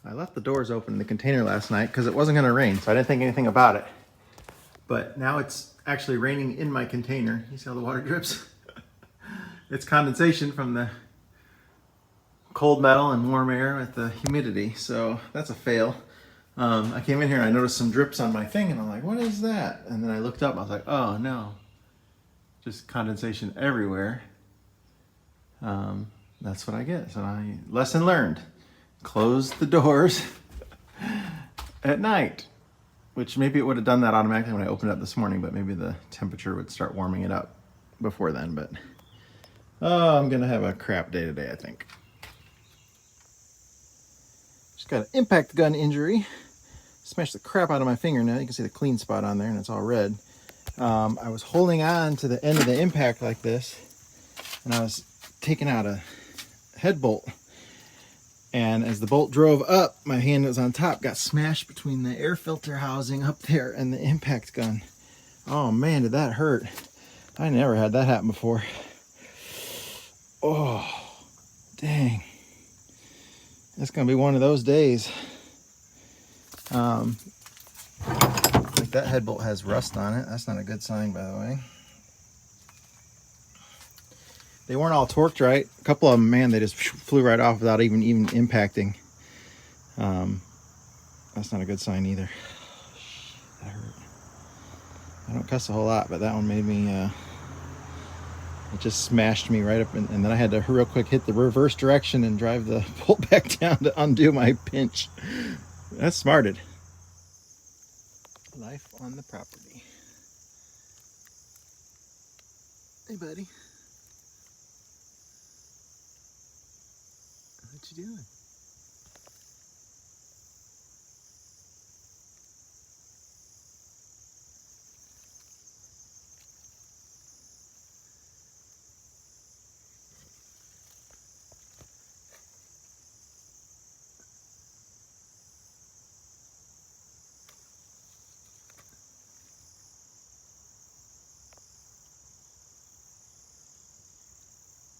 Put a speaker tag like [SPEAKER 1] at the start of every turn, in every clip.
[SPEAKER 1] I left the doors open in the container last night because it wasn't going to rain, so I didn't think anything about it. But now it's actually raining in my container. You see how the water drips? It's condensation from the cold metal and warm air with the humidity, so that's a fail. I came in here and I noticed some drips on my thing, and I'm like, what is that? And then I looked up and I was like, oh no, just condensation everywhere. That's what I get. So lesson learned. Close the doors at night, which maybe it would have done that automatically when I opened it up this morning, but maybe the temperature would start warming it up before then. But I'm gonna have a crap day today, I think. Just got an impact gun injury. Smashed the crap out of my fingernail. You can see the clean spot on there and it's all red. I was holding on to the end of the impact like this, and I was taking out a head bolt. And as the bolt drove up, my hand that was on top got smashed between the air filter housing up there and the impact gun. Oh man, did that hurt. I never had that happen before. Oh, dang. It's gonna be one of those days. Like that head bolt has rust on it. That's not a good sign, by the way. They weren't all torqued right. A couple of them, man, they just flew right off without even impacting. That's not a good sign either. That hurt. I don't cuss a whole lot, but that one made me, it just smashed me right up, and then I had to real quick hit the reverse direction and drive the bolt back down to undo my pinch. That's smarted. Life on the property. Hey, buddy. What you doing?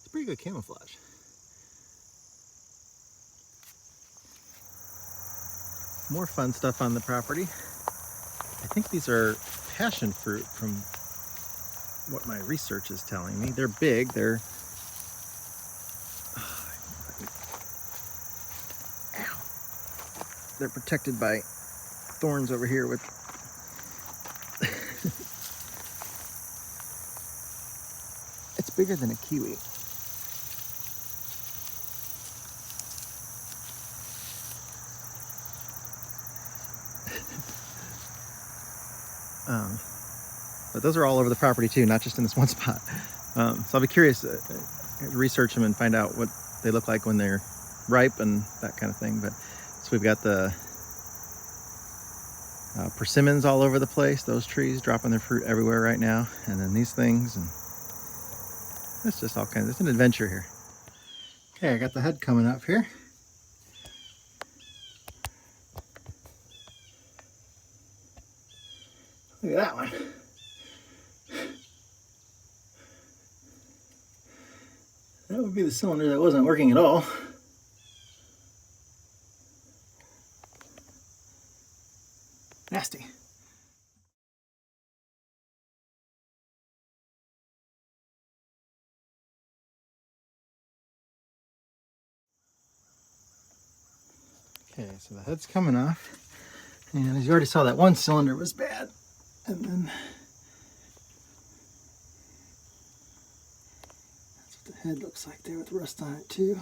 [SPEAKER 1] It's pretty good camouflage. More fun stuff on the property. I think these are passion fruit from what my research is telling me. They're big. They're protected by thorns over here with it's bigger than a kiwi. But those are all over the property too, not just in this one spot. So I'll be curious to research them and find out what they look like when they're ripe and that kind of thing. But so we've got the persimmons all over the place, those trees dropping their fruit everywhere right now. And then these things, and it's just all kinds. It's an adventure here. Okay, I got the head coming up here. Look at that one. That would be the cylinder that wasn't working at all. Nasty. Okay, so the head's coming off. And as you already saw, that one cylinder was bad. And then that's what the head looks like there with rust on it too.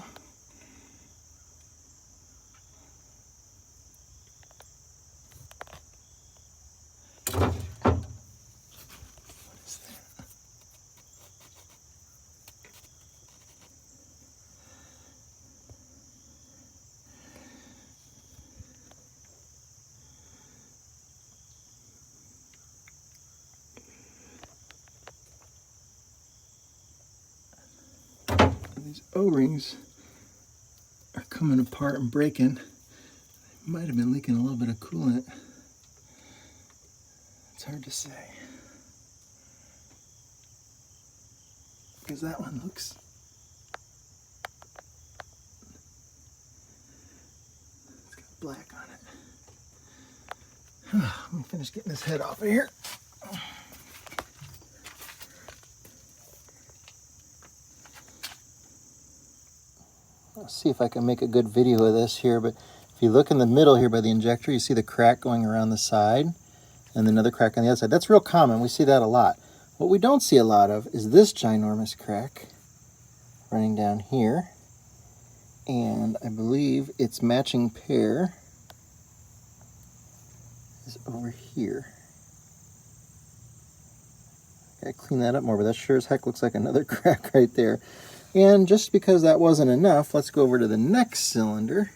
[SPEAKER 1] These O-rings are coming apart and breaking. Might have been leaking a little bit of coolant. It's hard to say. Because that one looks it's got black on it. Let me finish getting this head off of here. Let's see if I can make a good video of this here, but if you look in the middle here by the injector, you see the crack going around the side and another crack on the other side. That's real common. We see that a lot. What we don't see a lot of is this ginormous crack running down here. And I believe its matching pair is over here. Gotta clean that up more, but that sure as heck looks like another crack right there. And just because that wasn't enough, let's go over to the next cylinder.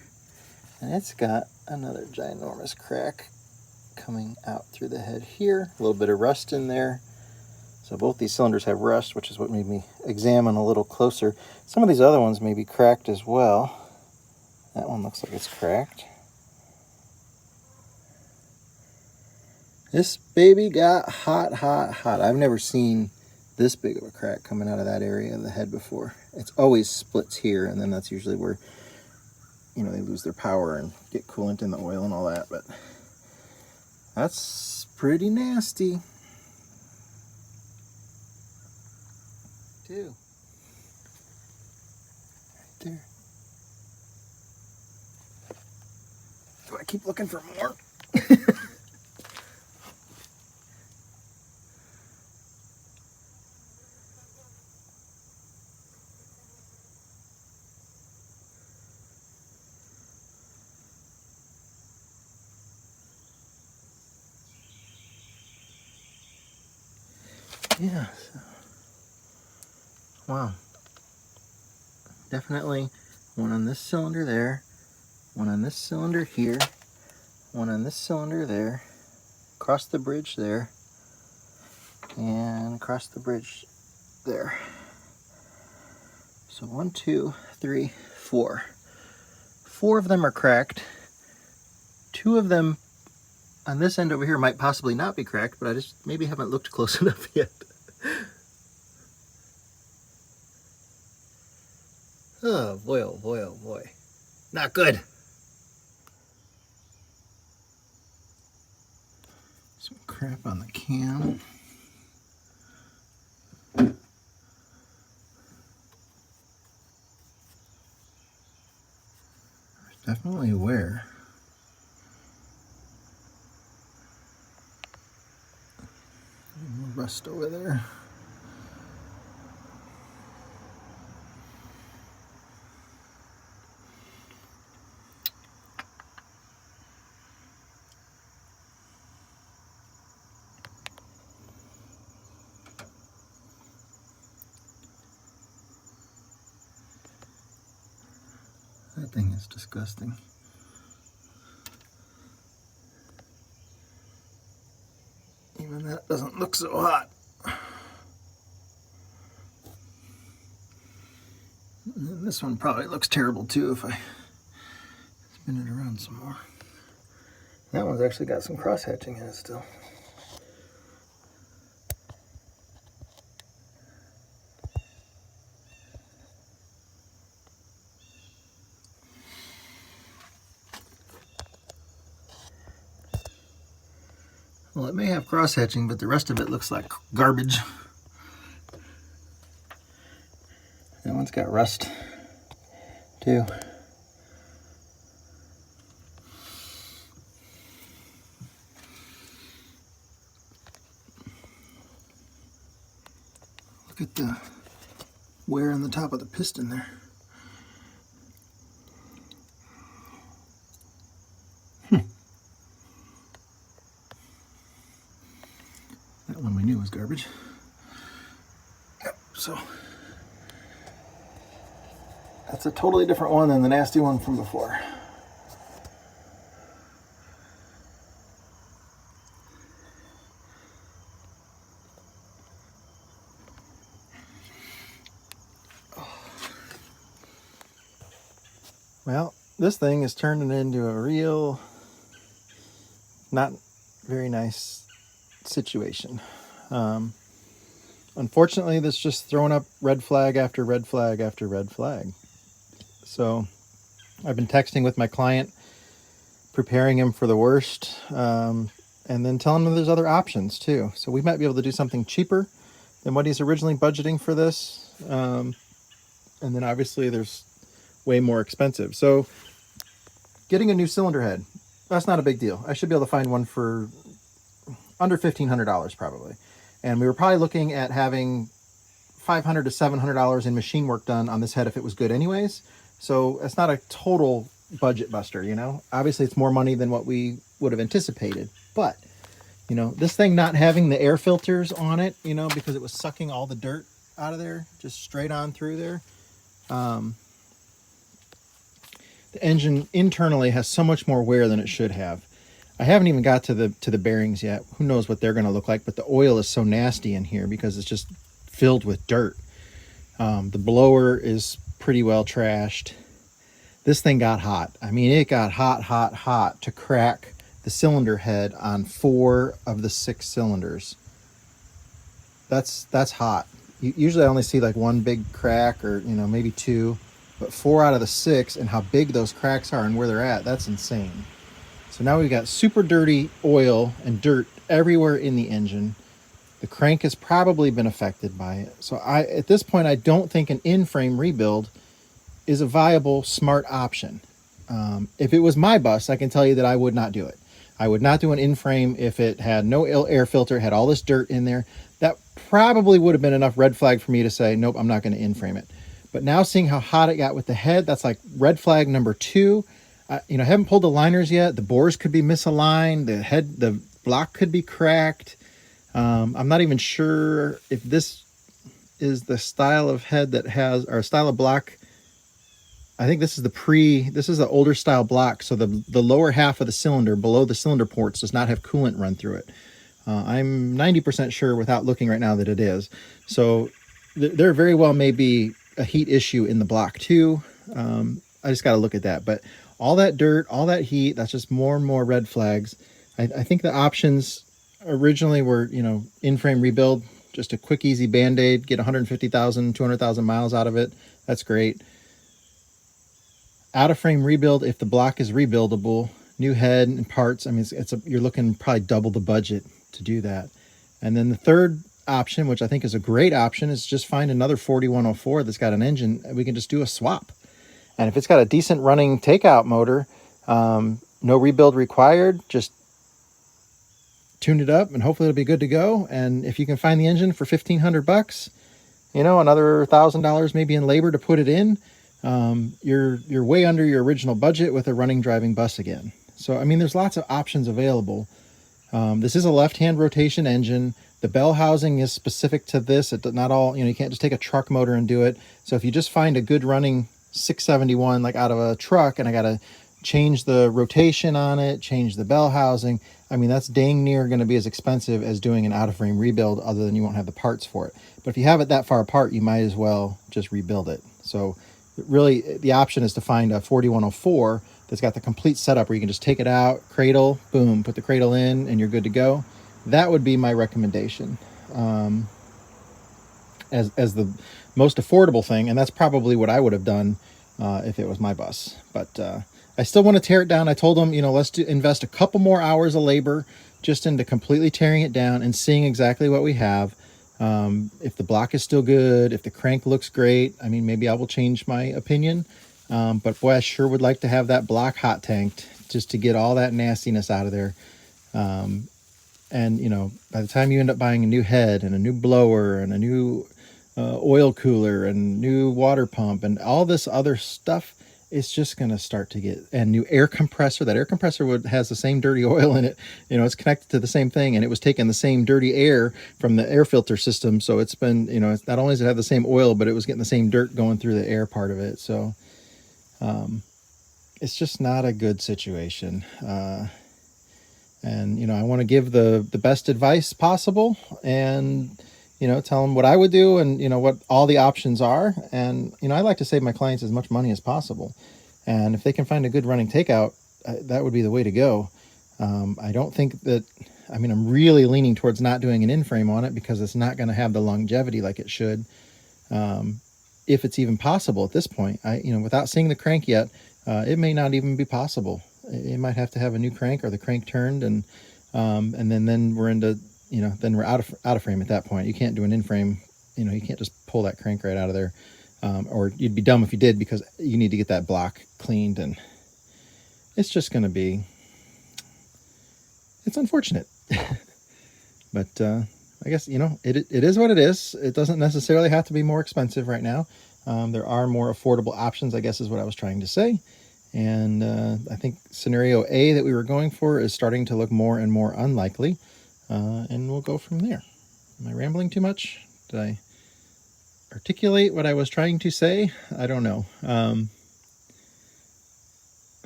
[SPEAKER 1] And it's got another ginormous crack coming out through the head here. A little bit of rust in there. So both these cylinders have rust, which is what made me examine a little closer. Some of these other ones may be cracked as well. That one looks like it's cracked. This baby got hot, hot, hot. I've never seen this big of a crack coming out of that area of the head before. It's always splits here, and then that's usually where, you know, they lose their power and get coolant in the oil and all that, but that's pretty nasty. Too. Right there. Do I keep looking for more? Yeah. Wow. Definitely one on this cylinder there, one on this cylinder here, one on this cylinder there, across the bridge there, and across the bridge there. So 1, 2, 3, 4. 4 of them are cracked. 2 of them on this end over here might possibly not be cracked, but I just maybe haven't looked close enough yet. Oh boy, oh boy, oh boy. Not good. Some crap on the cam. There's definitely wear. More rust over there. That thing is disgusting. Even that doesn't look so hot. And then this one probably looks terrible too if I spin it around some more. That one's actually got some cross hatching in it still. Well, it may have cross hatching, but the rest of it looks like garbage. That one's got rust too. Look at the wear on the top of the piston there. That one we knew was garbage. Yep, so that's a totally different one than the nasty one from before. Well, this thing is turning into a real not very nice situation. Unfortunately, this just throwing up red flag after red flag after red flag. So I've been texting with my client preparing him for the worst, and then telling him there's other options too. So we might be able to do something cheaper than what he's originally budgeting for this. And then obviously there's way more expensive. So getting a new cylinder head, that's not a big deal. I should be able to find one for under $1,500 probably. And we were probably looking at having $500 to $700 in machine work done on this head if it was good anyways. So it's not a total budget buster, you know. Obviously it's more money than what we would have anticipated, but you know, this thing not having the air filters on it, you know, because it was sucking all the dirt out of there just straight on through there. The engine internally has so much more wear than it should have. I haven't even got to the bearings yet. Who knows what they're going to look like, but the oil is so nasty in here because it's just filled with dirt. The blower is pretty well trashed. This thing got hot. I mean, it got hot to crack the cylinder head on 4 of the 6 cylinders. That's hot. Usually I only see like 1 big crack or, you know, maybe 2, but 4 out of the 6, and how big those cracks are and where they're at, that's insane. So now we've got super dirty oil and dirt everywhere in the engine. The crank has probably been affected by it. So at this point, I don't think an in-frame rebuild is a viable, smart option. If it was my bus, I can tell you that I would not do it. I would not do an in-frame if it had no air filter, had all this dirt in there. That probably would have been enough red flag for me to say, nope, I'm not going to in-frame it. But now seeing how hot it got with the head, that's like red flag number 2. You know, I haven't pulled the liners yet. The bores could be misaligned. The block could be cracked. I'm not even sure if this is the style of head that has, or style of block. I think this is the older style block. So the lower half of the cylinder below the cylinder ports does not have coolant run through it. I'm 90% sure without looking right now that it is. So there very well may be a heat issue in the block too. I just got to look at that. But all that dirt, all that heat, that's just more and more red flags. I think the options originally were, you know, in-frame rebuild, just a quick, easy Band-Aid, get 150,000, 200,000 miles out of it. That's great. Out-of-frame rebuild, if the block is rebuildable, new head and parts, I mean, you're looking probably double the budget to do that. And then the third option, which I think is a great option, is just find another 4104 that's got an engine. We can just do a swap. And if it's got a decent running takeout motor, no rebuild required, just tune it up and hopefully it'll be good to go. And if you can find the engine for $1,500, you know, another $1,000 maybe in labor to put it in, you're way under your original budget with a running driving bus again. So, I mean, there's lots of options available. This is a left-hand rotation engine. The bell housing is specific to this. Not all, you know, you can't just take a truck motor and do it. So if you just find a good running 671 like out of a truck and I got to change the rotation on it, change the bell housing, I mean, that's dang near going to be as expensive as doing an out-of-frame rebuild, other than you won't have the parts for it. But if you have it that far apart, you might as well just rebuild it. So really, the option is to find a 4104 that's got the complete setup where you can just take it out, cradle, boom, put the cradle in, and you're good to go. That would be my recommendation as the most affordable thing, and that's probably what I would have done if it was my bus. But I still want to tear it down. I told them, you know, let's invest a couple more hours of labor just into completely tearing it down and seeing exactly what we have. If the block is still good, if the crank looks great, I mean, maybe I will change my opinion. But boy, I sure would like to have that block hot tanked just to get all that nastiness out of there. And, you know, by the time you end up buying a new head and a new blower and a new oil cooler and new water pump and all this other stuff, it's just going to start to get, and new air compressor. That air compressor has the same dirty oil in it. You know, it's connected to the same thing, and it was taking the same dirty air from the air filter system. So it's been, you know, it's not only does it have the same oil, but it was getting the same dirt going through the air part of it. So it's just not a good situation. And, you know, I want to give the best advice possible and, you know, tell them what I would do and, you know, what all the options are. And, you know, I like to save my clients as much money as possible. And if they can find a good running takeout, that would be the way to go. I don't think that, I mean, I'm really leaning towards not doing an in-frame on it because it's not going to have the longevity like it should. If it's even possible at this point, you know, without seeing the crank yet, it may not even be possible. it might have to have a new crank or the crank turned, and then we're into, you know, then we're out of frame at that point. You can't do an in frame, you know, you can't just pull that crank right out of there, or you'd be dumb if you did, because you need to get that block cleaned, and it's just going to be, it's unfortunate. But I guess, you know, it is what it is. It doesn't necessarily have to be more expensive right now. There are more affordable options, I guess is what I was trying to say. And I think scenario A that we were going for is starting to look more and more unlikely. And we'll go from there. Am I rambling too much? Did I articulate what I was trying to say? I don't know.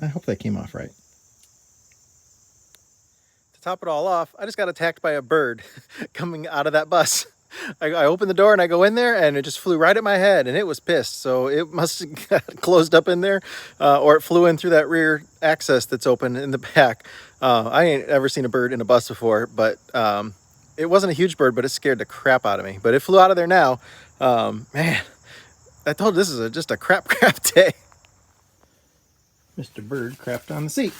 [SPEAKER 1] I hope that came off right. To top it all off, I just got attacked by a bird coming out of that bus. I opened the door and I go in there, and it just flew right at my head, and it was pissed. So it must have got closed up in there, or it flew in through that rear access that's open in the back. I ain't ever seen a bird in a bus before, but it wasn't a huge bird, but it scared the crap out of me. But it flew out of there now. Man, I told you this is just a crap day. Mr. Bird crapped on the seat.